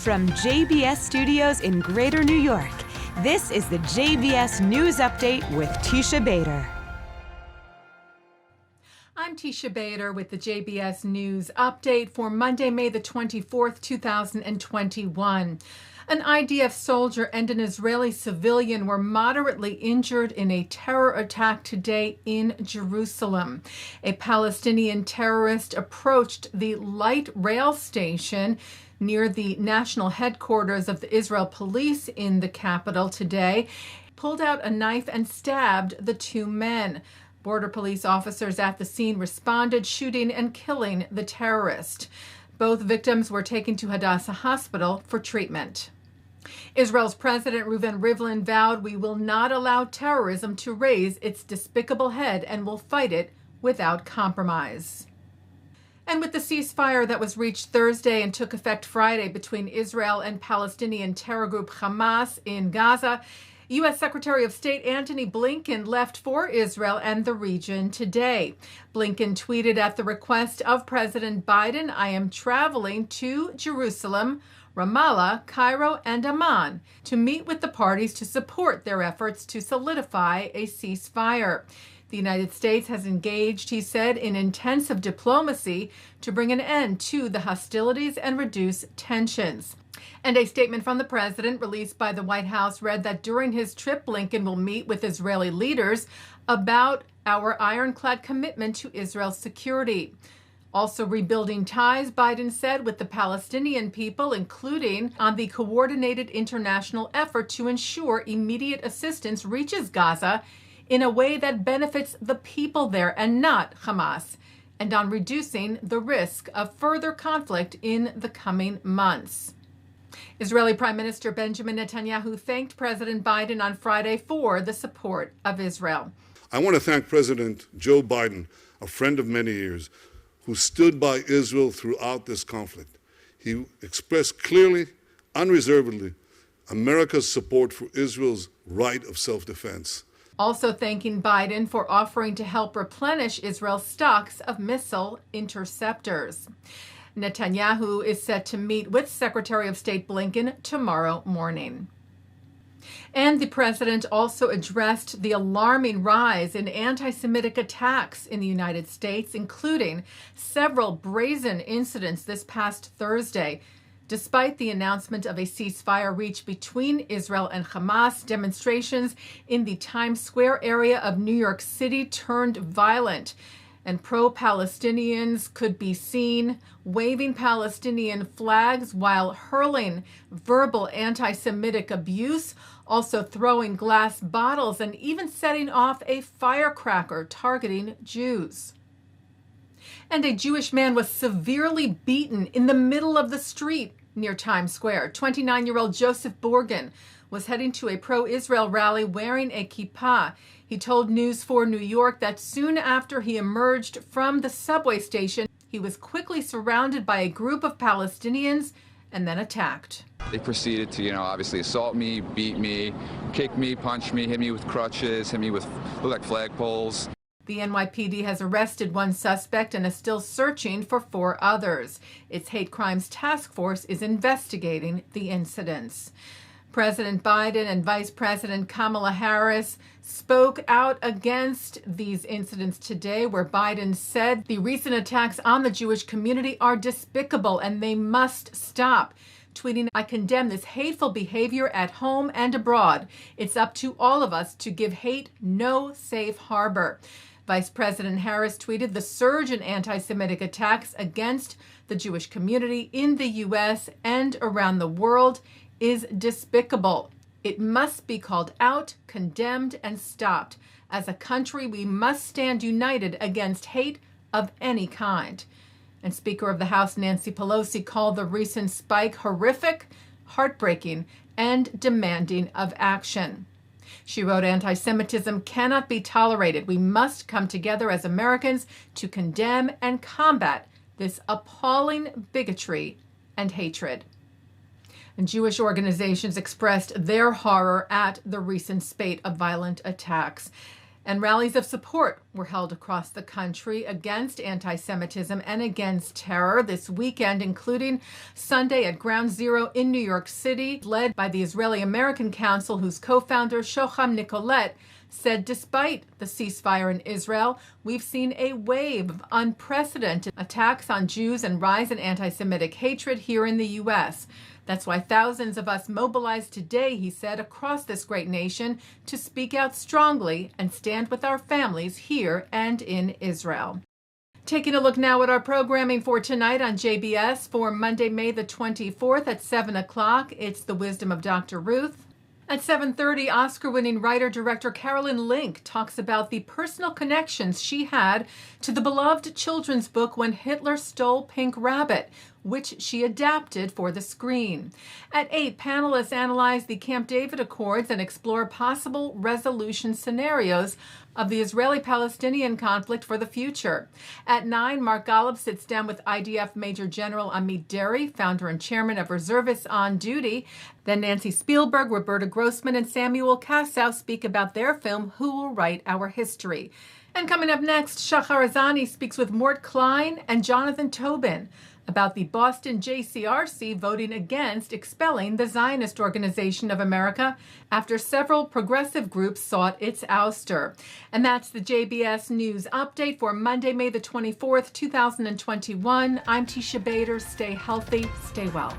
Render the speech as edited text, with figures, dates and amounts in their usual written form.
From JBS Studios in Greater New York, this is the JBS News Update with Teisha Bader. I'm Teisha Bader with the JBS News Update for Monday, May the 24th, 2021. An IDF soldier and an Israeli civilian were moderately injured in a terror attack today in Jerusalem. A Palestinian terrorist approached the light rail station near the national headquarters of the Israel police in the capital today, pulled out a knife and stabbed the two men. Border police officers at the scene responded, shooting and killing the terrorist. Both victims were taken to Hadassah Hospital for treatment. Israel's President Reuven Rivlin vowed, "We will not allow terrorism to raise its despicable head and will fight it without compromise." And with the ceasefire that was reached Thursday and took effect Friday between Israel and Palestinian terror group Hamas in Gaza, U.S. Secretary of State Antony Blinken left for Israel and the region today. Blinken tweeted at the request of President Biden, "I am traveling to Jerusalem, Ramallah, Cairo, and Amman to meet with the parties to support their efforts to solidify a ceasefire." The United States has engaged, he said, in intensive diplomacy to bring an end to the hostilities and reduce tensions. And a statement from the president released by the White House read that during his trip, Blinken will meet with Israeli leaders about our ironclad commitment to Israel's security. Also rebuilding ties, Biden said, with the Palestinian people, including on the coordinated international effort to ensure immediate assistance reaches Gaza in a way that benefits the people there and not Hamas, and on reducing the risk of further conflict in the coming months. Israeli Prime Minister Benjamin Netanyahu thanked President Biden on Friday for the support of Israel. I want to thank President Joe Biden, a friend of many years, who stood by Israel throughout this conflict. He expressed clearly, unreservedly, America's support for Israel's right of self-defense. Also thanking Biden for offering to help replenish Israel's stocks of missile interceptors. Netanyahu is set to meet with Secretary of State Blinken tomorrow morning. And the president also addressed the alarming rise in anti-Semitic attacks in the United States, including several brazen incidents this past Thursday. Despite the announcement of a ceasefire reached between Israel and Hamas, demonstrations in the Times Square area of New York City turned violent, and pro-Palestinians could be seen waving Palestinian flags while hurling verbal anti-Semitic abuse, also throwing glass bottles and even setting off a firecracker targeting Jews. And a Jewish man was severely beaten in the middle of the street near Times Square. 29-year-old Joseph Borgen was heading to a pro-Israel rally wearing a kippah. He told News 4 New York that soon after he emerged from the subway station, he was quickly surrounded by a group of Palestinians and then attacked. They proceeded to, obviously assault me, beat me, kick me, punch me, hit me with crutches, hit me with, looked like flagpoles. The NYPD has arrested one suspect and is still searching for 4 others. Its hate crimes task force is investigating the incidents. President Biden and Vice President Kamala Harris spoke out against these incidents today, where Biden said the recent attacks on the Jewish community are despicable and they must stop. Tweeting, "I condemn this hateful behavior at home and abroad. It's up to all of us to give hate no safe harbor." Vice President Harris tweeted, "The surge in anti-Semitic attacks against the Jewish community in the U.S. and around the world is despicable. It must be called out, condemned, and stopped. As a country, we must stand united against hate of any kind." And Speaker of the House Nancy Pelosi called the recent spike horrific, heartbreaking, and demanding of action. She wrote, "Anti-Semitism cannot be tolerated. We must come together as Americans to condemn and combat this appalling bigotry and hatred." And Jewish organizations expressed their horror at the recent spate of violent attacks. And rallies of support were held across the country against anti-Semitism and against terror this weekend, including Sunday at Ground Zero in New York City, led by the Israeli-American Council, whose co-founder Shoham Nicolet said despite the ceasefire in Israel, we've seen a wave of unprecedented attacks on Jews and rise in anti-Semitic hatred here in the U.S. That's why thousands of us mobilized today, he said, across this great nation to speak out strongly and stand with our families here and in Israel. Taking a look now at our programming for tonight on JBS for Monday, May the 24th at 7 o'clock. It's The Wisdom of Dr. Ruth. At 7:30, Oscar-winning writer-director Carolyn Link talks about the personal connections she had to the beloved children's book When Hitler Stole Pink Rabbit, which she adapted for the screen. At 8, panelists analyze the Camp David Accords and explore possible resolution scenarios of the Israeli-Palestinian conflict for the future. At 9, Mark Golub sits down with IDF Major General Amit Deri, founder and chairman of Reservists on Duty. Then Nancy Spielberg, Roberta Grossman, and Samuel Kassow speak about their film, Who Will Write Our History? And coming up next, Shachar Azani speaks with Mort Klein and Jonathan Tobin about the Boston JCRC voting against expelling the Zionist Organization of America after several progressive groups sought its ouster. And that's the JBS News Update for Monday, May the 24th, 2021. I'm Teisha Bader. Stay healthy, stay well.